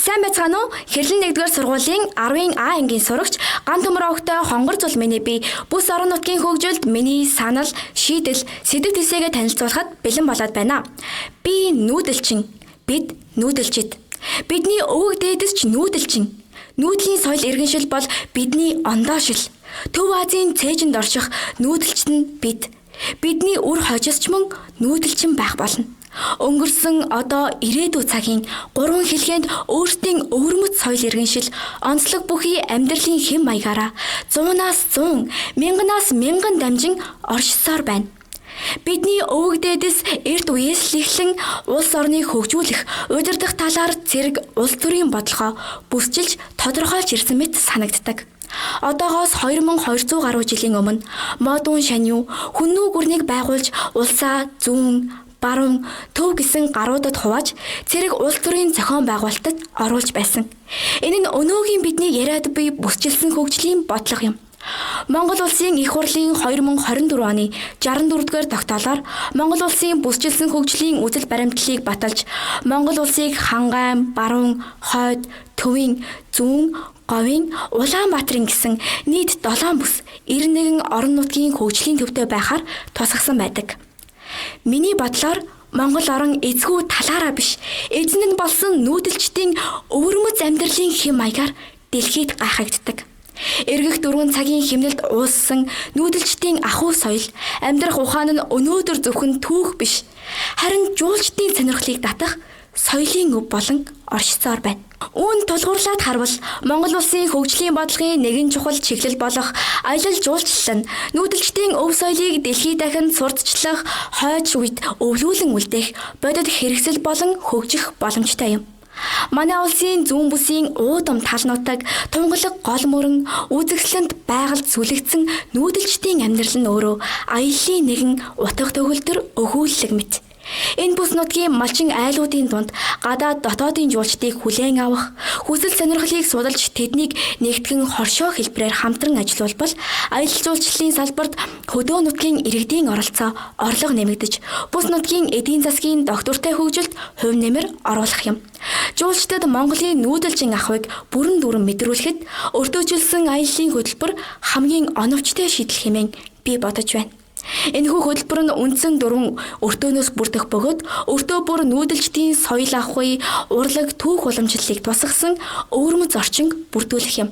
Сайн байцгаана уу? Хэрлэн 1-р сургуулийн 10-ын А ангийн сурагч Ган Төмөр огтой хонгор зул миний би бүс орон нутгийн хөгжилд миний санал, шийдэл, сэдв тэлсээгээ танилцуулахад бэлэн болоод байна. Би нүүдэлчин, бид нүүдэлчид. Бидний өвөг дээдэс ч нүүдэлчин. Нүүдлийн соёл иргэншил бол бидний ондоошил. Төв Азийн цээжинд орших нүүдэлч нь бид. Бидний үр хожисч мөн нүүдэлчин байх болно. Өнгөрсөн одоо ирээдүй цагийн 3 хэлхээнд өөрсдийн өвөрмөц соёл иргэншил онцлог бүхий амьдралын хэм маягаараа 100-аас 100, 1000-аас 1000 дамжин оршсоор байна. Бидний өвөг дээдэс эрт үеэс л эхлэн улс орныг хөгжүүлэх, удирдах талаар зэрэг улс төрийн бодлогоо бүсчилж тодорхойлж ирсэн мэт санагддаг. Одоогоос 2200 гаруй жилийн өмнө модун шанью хүннүү гүрнийг байгуулж улсаа зүүн баруун, төв гэсэн гаруудад хувааж зэрэг улс төрийн зохион байгуулалтад оруулж байсан. Энэ нь өнөөгийн бидний яриад буй бүсчилсэн хөгжлийн бодлого юм. Монгол улсын их хурлын 2024 оны 64-р тогтоолоор Монгол улсын бүсчилсэн хөгжлийн үзэл баримтлалыг баталж, Монгол улсыг Хангайн, Баруун, Хойд, Төвийн, Зүүн, Говийн, Улаанбаатарын гэсэн нийт 7 бүс 91 орон нутгийн хөгжлийн төвтэй байхаар тусгасан байдаг. Миний бодлоор Монгол орон эзгүй талаараа биш, эзэн нь болсон нүүдэлчдийн өвөрмөц амьдралын хэм маягаар дэлхийд гайхагддаг. Эргэх дөрвөн цагийн хэмнэлд ууссан нүүдэлчдийн ахуй соёл, амьдрах ухаан нь өнөөдөр зөвхөн түүх биш, харин жуулчдын сонирхлыг татах соёлын өв болон оршсоор байна. Үүн тулгуурлаад харвал Монгол улсын хөгжлийн бодлогын нэгэн чухал чиглэл болох аялал жуулчлал нь нүүдэлчдийн өв соёлыг дэлхийд дахин сурталчлах, хойч үед өвлүүлэн үлдээх бодит хэрэгсэл болон хөгжих боломжтой юм. Манай улсын зүүн бүсийн уудам тал нутаг, тунгалаг гол мөрөн, үзэгсэлэнт байгальд сүлэгдсэн нүүдэлчдийн амьдрал нь өөрөө аяллаа нэгэн утга төгөлдөр өгүүлэлэг мэт. Энэ бүс нутгийн малчин айлуудын дунд гадаад дотоодын жуулчдыг хүлээн авах, хүсэл сонирхлыг судалж тэднийг нэгтгэн хоршоо хэлбэрээр хамтран ажиллуулбал аялал жуулчлалын салбарт хөдөө нутгийн иргэдийн оролцоо орлого нэмэгдэж, бүс нутгийн эдийн засгийн доктортой хөгжилд хувь нэмэр оруулах юм. Жуулчдад Монголын нүүдэлчин ахуйг бүрэн дүүрэн мэдрүүлэхэд өртөөжүүлсэн аяллаа хөтөлбөр хамгийн оновчтой шийдэл хэмээн би бодож байна. Энэхүү хөтөлбөр нь үндсэн 4 өртөөнөөс бүрдэх бөгөөд өртөө бүр нүүдэлчдийн соёл ахуй, урлаг, түүх уламжлалыг тусгасан өвөрмөц орчинг бүрдүүлэх юм.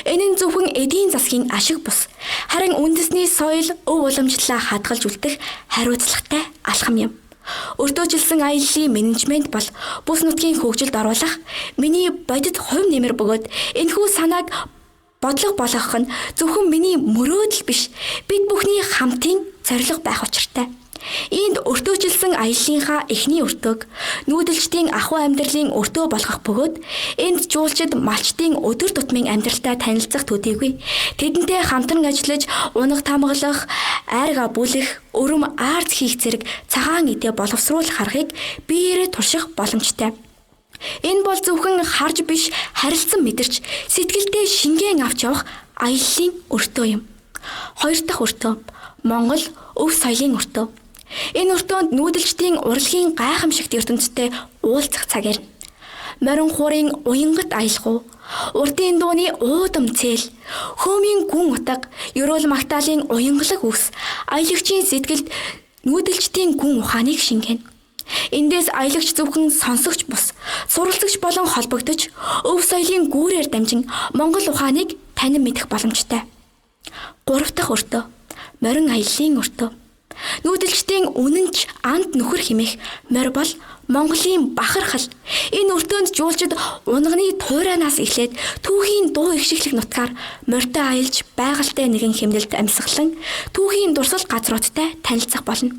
Энэ нь зөвхөн эдийн засгийн ашиг бус, харин үндэсний соёл, өв уламжлалаа хадгалж үлдэх хариуцлагатай алхам юм. Өртөөжилсэн аяллаа менежмент бол бүс нутгийн хөгжилд оруулах миний бодит хувь нэмэр бөгөөд энэхүү санааг бодлого болгох нь зөвхөн миний мөрөөдөл биш, бид бүхний хамтын зорилго байх учиртай. Энд өртөөжилсэн аяллынхаа эхний өртөөг нүүдэлчдийн ахуй амьдралын өртөө болгох бөгөөд энд жуулчид малчдын өдөр тутмын амьдралтай танилцах төдийгүй тэдэнтэй хамтран ажиллаж унаг тамгалах, айрга бүлэх, өрөм аарц хийх зэрэг цагаан идэ боловсруулах аргыг биеэрээ турших боломжтой. Энэ бол зөвхөн харж биш, харилцан мэдэрч сэтгэлдээ шингээн авч явах аяллаа өртөө юм. 2 дахь өртөө Монгол өв соёлын өртөө. Энэ өртөөнд нүүдэлчдийн урлагийн гайхамшигт ертөнцтэй уулзах цаг ирнэ. Морин хуурын уянгат аялах уу, урдын дууны уудам цээл, хөөмийн гүн утга, ерөөл магтаалын уянгалаг үс, аялагчийн сэтгэлд нүүдэлчдийн гүн ухааныг шингээнэ. Эндээс аялагч зөвхөн сонсогч бус, суралцагч болон холбогдож, өв соёлын гүүрээр дамжин Монгол ухааныг танин мэдэх боломжтой. 3 дахь өртөө морин аяллаа өртөө. Нүүдэлчдийн үнэнч анд нөхөр хэмээх морь бол Монголын бахархал. Энэ өртөөнд жуулчид унганы туйраанаас эхлээд түүхийн дуу ихшиглэх нутгаар морьтой аялж байгальтай нэгэн хэмнэлд амьсгалан түүхийн дурсал газруудтай танилцах болно.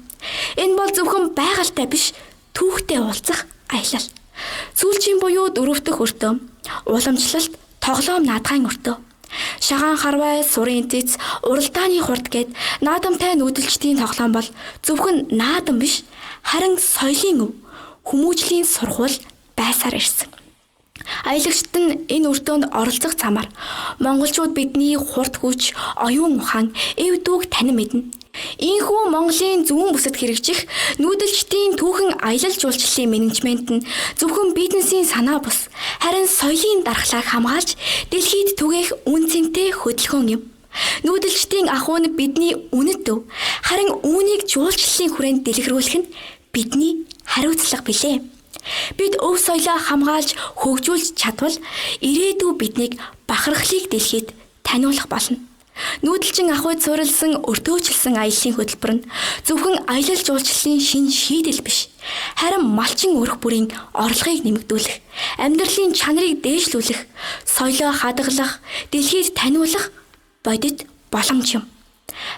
Энэ бол зөвхөн байгальтай биш, түүхтэй уулзах аялал. Сүүлчийн буюу 4 дахь өртөө уламжлалт, тоглоом наадгайн өртөө. Шагаан харвай, сурын цэц, уралдааны хурд гэд наадамтай нүүдэлчдийн тоглоом бол зөвхөн наадам биш, харин соёлын өв, хүмүүжлийн сургууль байсаар ирсэн. Аялагчид нь энэ өртөөнд оролцох замаар монголчууд бидний хурд хүч, оюун ухаан, эв дүүг танин мэднэ. Ийхүү Монголын зүүн бүсэд хэрэгжих нүүдэлчдийн түүхэн аялал жуулчлалын менежмент нь зөвхөн бизнесийн санаа бус, харин соёлын дархлааг хамгаалж дэлхийд түгээх үн цэнтэй хөдөлгөөн юм. Нүүдэлчдийн ахуй нь бидний үнэт төв, харин үүнийг жуулчлалын хүрээнд дэлгэрүүлэх нь бидний хариуцлага билээ. Бид өв соёлоо хамгаалж хөгжүүлж чадвал ирээдүй биднийг бахархлыг дэлхийд таниулах болно. Нүүдэлчин ахуйд суурилсан өртөөчлсөн аяллаа хөтөлбөр нь зөвхөн аялал жуулчлалын шинэ шийдэл биш, харин малчин өрх бүрийн орлогыг нэмэгдүүлэх, амьдралын чанарыг дээшлүүлэх, соёлоо хадгалах, дэлхийд таниулах бодит боломж юм.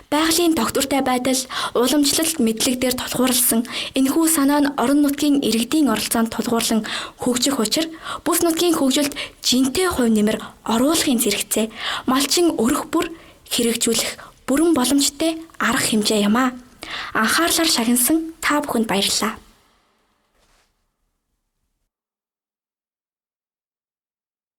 Байгалийн тогтвортой байдал, уламжлалт мэдлэг дээр тулгуурласан энэхүү санаа нь орон нутгийн иргэдийн оролцоонд тулгуурлан хөгжих учир бүс нутгийн хөгжилд жинтэй хувь нэмэр оруулахын зэрэгцээ малчин өрх бүр хэрэгжүүлэх бүрэн боломжтой арга хэмжээ юм а. Анхаарлаар шагнасан та бүхэнд баярлалаа.